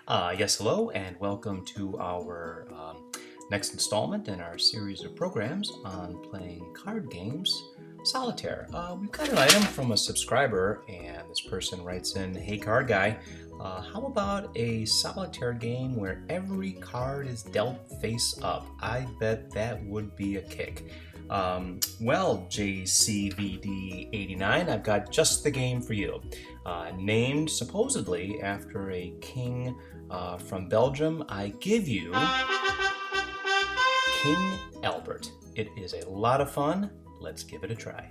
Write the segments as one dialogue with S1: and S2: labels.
S1: Yes, hello, and welcome to our next installment in our series of programs on playing card games, Solitaire. We've got an item from a subscriber, and this person writes in, "Hey, card guy, how about a Solitaire game where every card is dealt face up? I bet that would be a kick." Well, JCVD89, I've got just the game for you. Named supposedly after a king from Belgium, I give you King Albert. It is a lot of fun. Let's give it a try.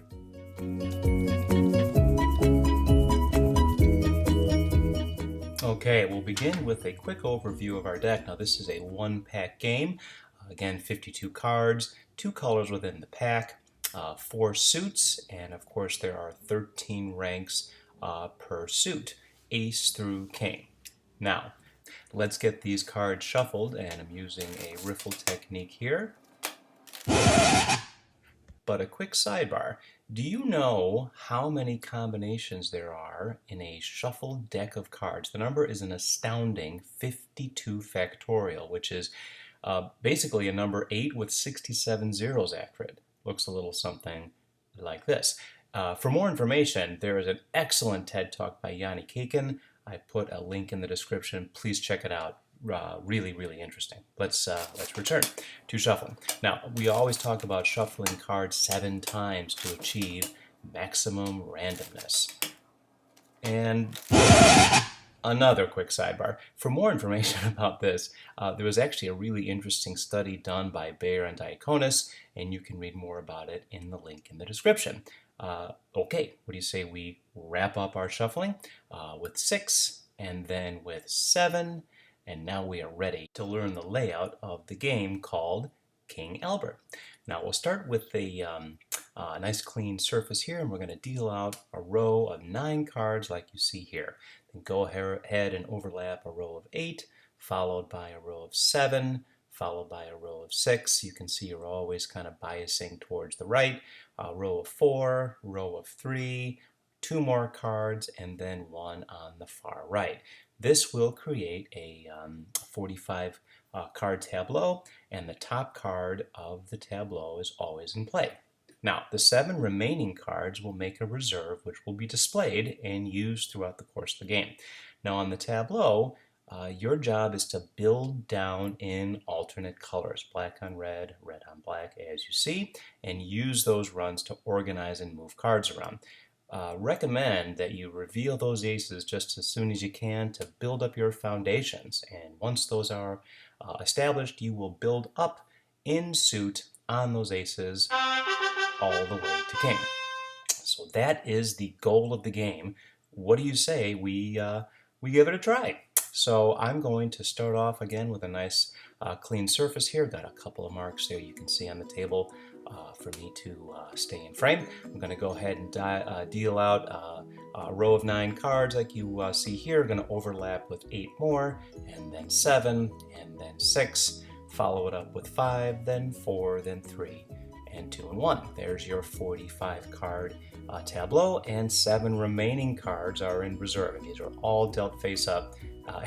S1: Okay, we'll begin with a quick overview of our deck. Now, this is a one-pack game. Again, 52 cards, 2 colors within the pack, 4 suits, and of course there are 13 ranks per suit, ace through king. Now, let's get these cards shuffled, and I'm using a riffle technique here. But a quick sidebar, do you know how many combinations there are in a shuffled deck of cards? The number is an astounding 52 factorial, which is basically a number 8 with 67 zeros after it. Looks a little something like this. For more information, there is an excellent TED Talk by Yanni Kaken. I put a link in the description. Please check it out. Really, really interesting. Let's return to shuffling. Now, we always talk about shuffling cards 7 times to achieve maximum randomness. And another quick sidebar. For more information about this, there was actually a really interesting study done by Bayer and Diaconis, and you can read more about it in the link in the description. Okay, what do you say we wrap up our shuffling with 6 and then with 7, and now we are ready to learn the layout of the game called King Albert. Now we'll start with a nice clean surface here, and we're going to deal out a row of 9 cards like you see here. Then go ahead and overlap a row of 8, followed by a row of 7, followed by a row of 6. You can see you're always kind of biasing towards the right. A row of 4, row of 3, 2 more cards, and then 1 on the far right. This will create a 45 card tableau, and the top card of the tableau is always in play. Now, the 7 remaining cards will make a reserve, which will be displayed and used throughout the course of the game. Now, on the tableau, your job is to build down in alternate colors, black on red, red on black, as you see, and use those runs to organize and move cards around. Recommend that you reveal those aces just as soon as you can to build up your foundations, and once those are established, you will build up in suit on those aces all the way to king. So that is the goal of the game. What do you say we give it a try? So I'm going to start off again with a nice clean surface here. Got a couple of marks there you can see on the table for me to stay in frame. I'm going to go ahead and deal out a row of 9 cards like you see here. I'm going to overlap with 8 more, and then 7, and then 6. Follow it up with 5, then 4, then 3, and 2 and 1. There's your 45 card tableau, and 7 remaining cards are in reserve. And these are all dealt face up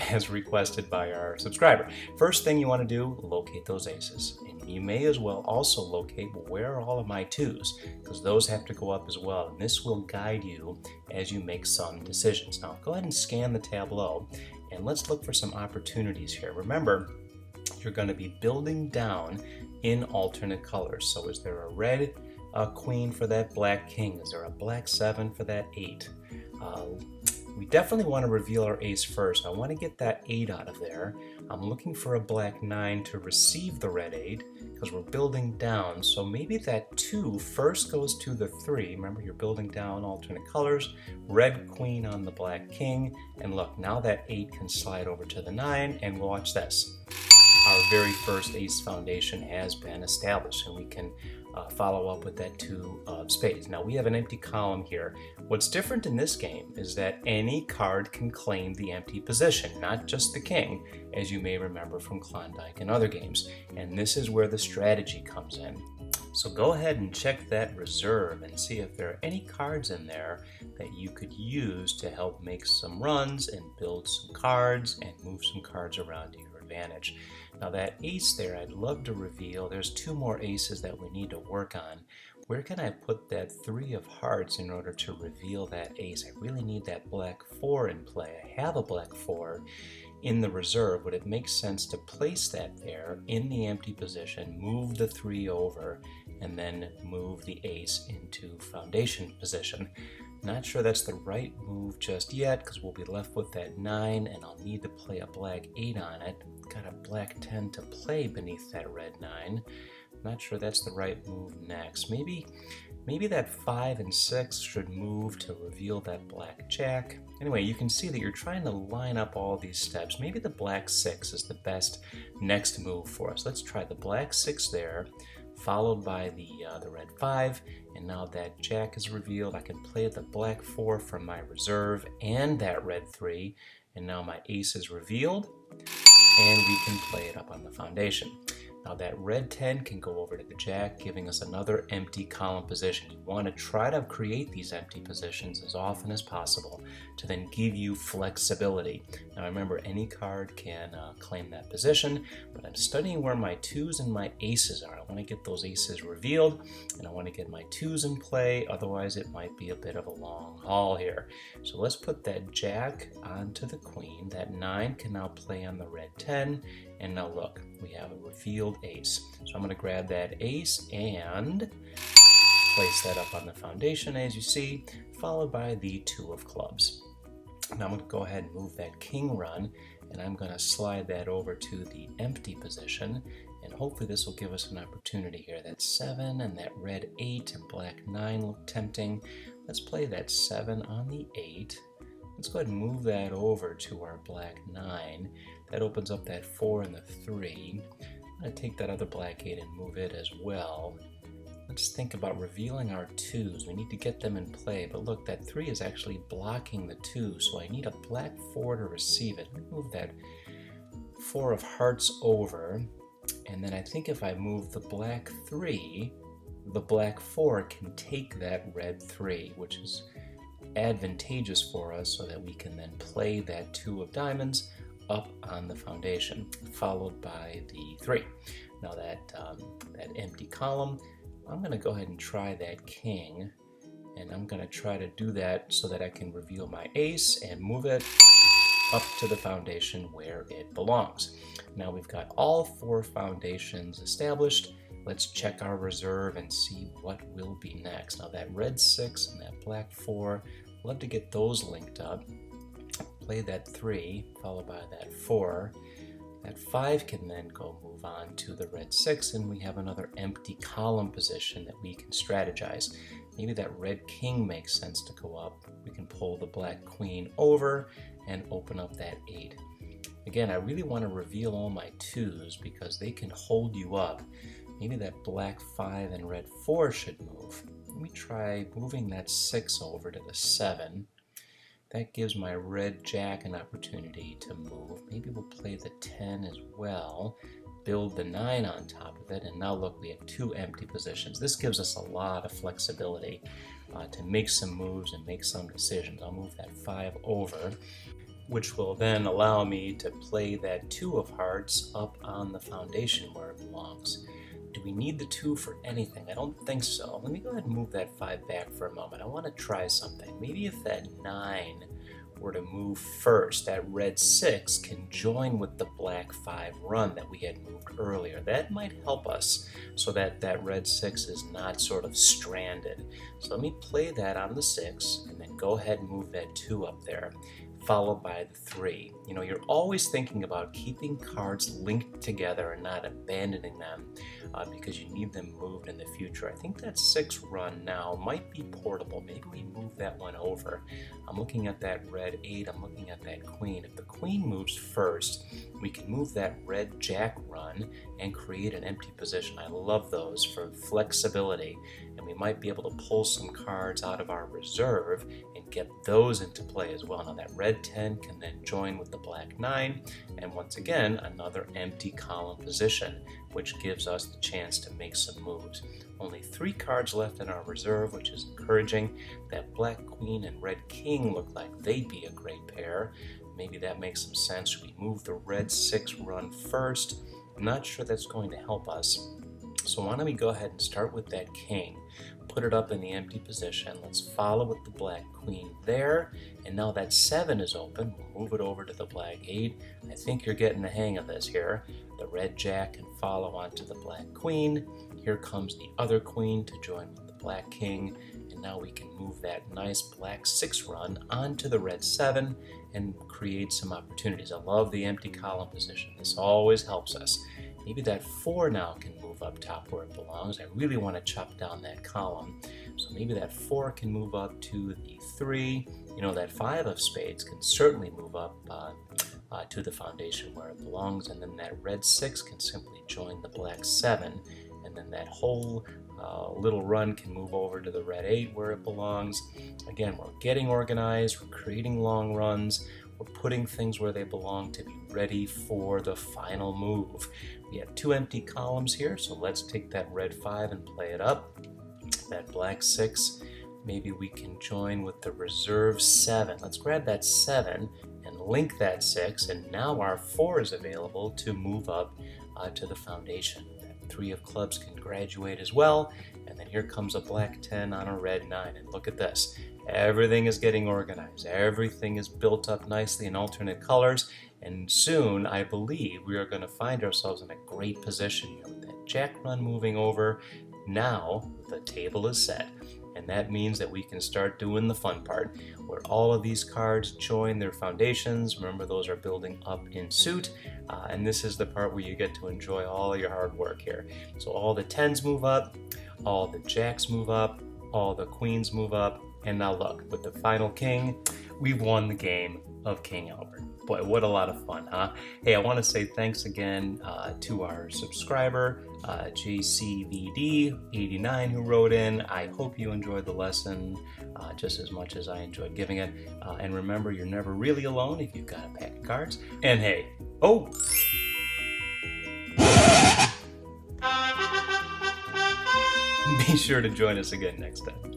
S1: as requested by our subscriber. First thing you want to do, locate those aces. And you may as well also locate where are all of my 2s, because those have to go up as well. And this will guide you as you make some decisions. Now go ahead and scan the tableau, and let's look for some opportunities here. Remember, you're going to be building down in alternate colors. So is there a red queen for that black king? Is there a black 7 for that 8? We definitely want to reveal our ace first. I want to get that 8 out of there. I'm looking for a black 9 to receive the red 8 because we're building down. So maybe that 2 first goes to the 3. Remember, you're building down alternate colors. Red queen on the black king. And look, now that 8 can slide over to the 9, and watch this. Our very first ace foundation has been established, and we can follow up with that 2 of spades. Now we have an empty column here. What's different in this game is that any card can claim the empty position, not just the king, as you may remember from Klondike and other games. And this is where the strategy comes in. So go ahead and check that reserve and see if there are any cards in there that you could use to help make some runs and build some cards and move some cards around to your advantage. Now that ace there, I'd love to reveal. There's 2 more aces that we need to work on. Where can I put that 3 of hearts in order to reveal that ace? I really need that black 4 in play. I have a black 4 in the reserve. Would it make sense to place that there in the empty position, move the 3 over, and then move the ace into foundation position? Not sure that's the right move just yet, because we'll be left with that 9, and I'll need to play a black 8 on it. Got a black 10 to play beneath that red 9. Not sure that's the right move next. Maybe that 5 and 6 should move to reveal that black jack. Anyway, you can see that you're trying to line up all these steps. Maybe the black 6 is the best next move for us. Let's try the black 6 there, followed by the red 5, and now that jack is revealed, I can play the black 4 from my reserve and that red 3, and now my ace is revealed, and we can play it up on the foundation. Now that red 10 can go over to the jack, giving us another empty column position. You want to try to create these empty positions as often as possible to then give you flexibility. Now remember, any card can claim that position, but I'm studying where my 2s and my aces are. I want to get those aces revealed, and I want to get my 2s in play, otherwise it might be a bit of a long haul here. So let's put that jack onto the queen. That 9 can now play on the red 10, and now look, we have a revealed ace. So I'm going to grab that ace and place that up on the foundation, as you see, followed by the 2 of clubs. Now I'm going to go ahead and move that king run, and I'm going to slide that over to the empty position, and hopefully this will give us an opportunity here. That 7 and that red 8 and black 9 look tempting. Let's play that 7 on the 8. Let's go ahead and move that over to our black 9. That opens up that 4 and the 3. I'm going to take that other black 8 and move it as well. Let's think about revealing our 2s. We need to get them in play, but look, that 3 is actually blocking the 2, so I need a black 4 to receive it. Let me move that 4 of hearts over, and then I think if I move the black 3, the black 4 can take that red 3, which is advantageous for us so that we can then play that 2 of diamonds up on the foundation, followed by the 3. Now that empty column, I'm going to go ahead and try that king, and I'm going to try to do that so that I can reveal my ace and move it up to the foundation where it belongs. Now we've got all 4 foundations established. Let's check our reserve and see what will be next. Now that red 6 and that black 4, love to get those linked up. Play that 3, followed by that 4. That 5 can then go move on to the red 6, and we have another empty column position that we can strategize. Maybe that red king makes sense to go up. We can pull the black queen over and open up that 8. Again, I really want to reveal all my 2s because they can hold you up. Maybe that black 5 and red 4 should move. Let me try moving that 6 over to the 7. That gives my red jack an opportunity to move. Maybe we'll play the 10 as well, build the 9 on top of it, and now look, we have 2 empty positions. This gives us a lot of flexibility to make some moves and make some decisions. I'll move that 5 over, which will then allow me to play that 2 of hearts up on the foundation where it belongs. Do we need the 2 for anything? I don't think so. Let me go ahead and move that 5 back for a moment. I want to try something. Maybe if that 9 were to move first, that red 6 can join with the black 5 run that we had moved earlier. That might help us so that that red 6 is not sort of stranded. So let me play that on the 6 and then go ahead and move that 2 up there, followed by the 3. You know, you're always thinking about keeping cards linked together and not abandoning them because you need them moved in the future. I think that 6 run now might be portable. Maybe we move that one over. I'm looking at that red 8. I'm looking at that queen. If the queen moves first, we can move that red jack run and create an empty position. I love those for flexibility, and we might be able to pull some cards out of our reserve and get those into play as well. Now that red red 10 can then join with the black 9, and once again, another empty column position, which gives us the chance to make some moves. Only 3 cards left in our reserve, which is encouraging. That black queen and red king look like they'd be a great pair. Maybe that makes some sense. We move the red 6 run first. I'm not sure that's going to help us. So why don't we go ahead and start with that king, put it up in the empty position. Let's follow with the black queen there, and now that 7 is open. We'll move it over to the black 8. I think you're getting the hang of this here. The red jack can follow onto the black queen. Here comes the other queen to join with the black king, and now we can move that nice black 6 run onto the red 7 and create some opportunities. I love the empty column position. This always helps us. Maybe that 4 now can move up top where it belongs. I really want to chop down that column. So maybe that 4 can move up to the 3. You know, that 5 of spades can certainly move up to the foundation where it belongs. And then that red 6 can simply join the black 7. And then that whole little run can move over to the red 8 where it belongs. Again, we're getting organized. We're creating long runs. We're putting things where they belong to be ready for the final move. We have 2 empty columns here, so let's take that red 5 and play it up. That black 6, maybe we can join with the reserve 7. Let's grab that 7 and link that 6, and now our 4 is available to move up to the foundation. That 3 of clubs can graduate as well, and then here comes a black 10 on a red 9, and look at this. Everything is getting organized. Everything is built up nicely in alternate colors. And soon, I believe, we are going to find ourselves in a great position here with that jack run moving over. Now, the table is set. And that means that we can start doing the fun part, where all of these cards join their foundations. Remember, those are building up in suit. And this is the part where you get to enjoy all your hard work here. So all the 10s move up, all the jacks move up, all the queens move up. And now look, with the final king, we've won the game of King Albert. Boy, what a lot of fun, huh? Hey, I want to say thanks again to our subscriber, JCVD89, who wrote in. I hope you enjoyed the lesson just as much as I enjoyed giving it. And remember, you're never really alone if you've got a pack of cards. And hey, oh! Be sure to join us again next time.